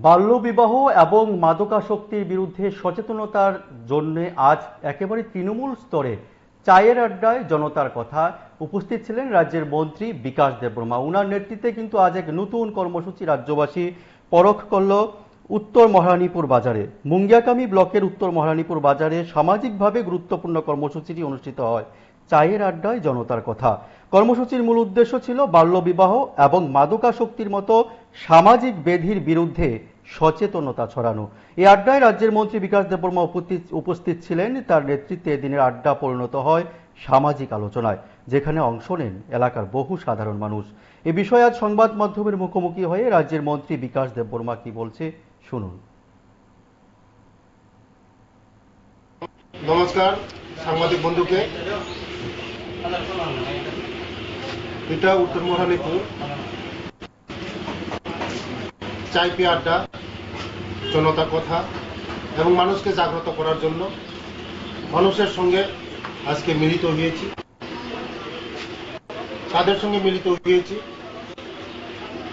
বাল্যবিবাহ এবং মাদকাসক্তির বিরুদ্ধে সচেতনতার জন্য আজ একেবারে তৃণমূল স্তরে চায়ের আড্ডায় জনতার কথা উপস্থিত ছিলেন রাজ্যের মন্ত্রী বিকাশ দেববর্মা। উনার নেতৃত্বে কিন্তু আজ এক নতুন কর্মসূচি রাজ্যবাসী পরখ করল উত্তর মহারানীপুর বাজারে। মুঙ্গিয়াকামী ব্লকের উত্তর মহারানীপুর বাজারে সামাজিকভাবে গুরুত্বপূর্ণ কর্মসূচিটি অনুষ্ঠিত হয় চায়ের আড্ডায় জনতার কথা। কর্মসূচির মূল উদ্দেশ্য ছিল বাল্যবিবাহ এবং মাদকাসক্তির মতো সামাজিক ব্যাধির বিরুদ্ধে সচেতনতা ছড়ানো। এই আড্ডায় রাজ্যের মন্ত্রী বিকাশ দেববর্মা উপস্থিত ছিলেন। তার নেতৃত্বে এদিনের আড্ডা পরিণত হয় সামাজিক আলোচনায়, যেখানে অংশ নেন এলাকার বহু সাধারণ মানুষ। এ বিষয়ে আজ সংবাদ মাধ্যমের মুখোমুখি হয়ে রাজ্যের মন্ত্রী বিকাশ দেববর্মা কি বলছে শুনুন। নমস্কার সাংবাদিক বন্ধুকে। এটা উত্তর মহারানীপুর চাই পে আড্ডা, জনতা কথা এবং মানুষকে জাগ্রত করার জন্য মানুষের সঙ্গে আজকে মিলিত হয়েছি। তাদের সঙ্গে মিলিত হয়েছি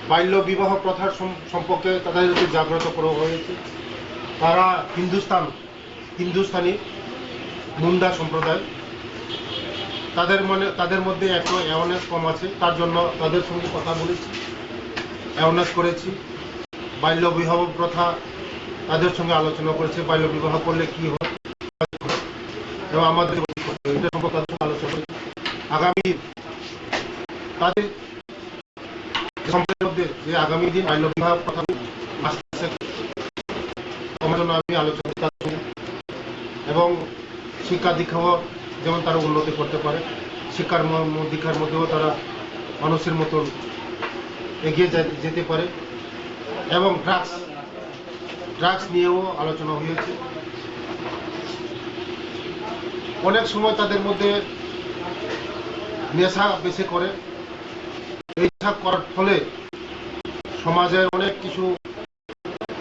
বাল্য বিবাহ প্রথার সম্পর্কে তাদেরকে জাগ্রত করা হয়েছে। তারা হিন্দুস্তানি মুন্ডা সম্প্রদায়, তাদের মধ্যে একটু অ্যাওয়ারনেস কম আছে, তার জন্য তাদের সঙ্গে কথা বলেছি, অ্যাওয়ারনেস করেছি। বাল্য বিবাহ প্রথা তাদের সঙ্গে আলোচনা করেছে, বাল্য বিবাহ করলে কি হয় এবং আমাদের এটা সম্পর্কে তাদের সঙ্গে আলোচনা করেছি। আগামী তাদের সম্পর্কের মধ্যে যে আগামী দিন বাল্য বিবাহ প্রথা আমার জন্য আমি আলোচনা এবং শিক্ষা দীক্ষাও যেমন তারা উন্নতি করতে পারে, শিক্ষার দীক্ষার মধ্যেও তারা মানুষের মতন এগিয়ে যেতে পারে এবং ড্রাগস নিয়েও আলোচনা হয়েছে। অনেক সময় তাদের মধ্যে নেশা বেশি করে, এই নেশা করার ফলে সমাজের অনেক কিছু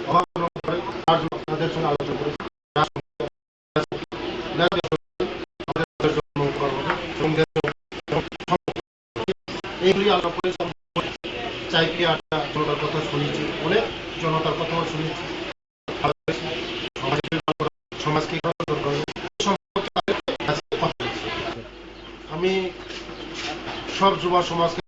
অভাব করে, তার জন্য তাদের সঙ্গে আলোচনা করেছে। এইগুলি আলোচনা করে চাই পে আড্ডা জনতার কথা শুনেছি, অনেক জনতার কথাও শুনেছি। সমাজকে আমি সব যুব সমাজকে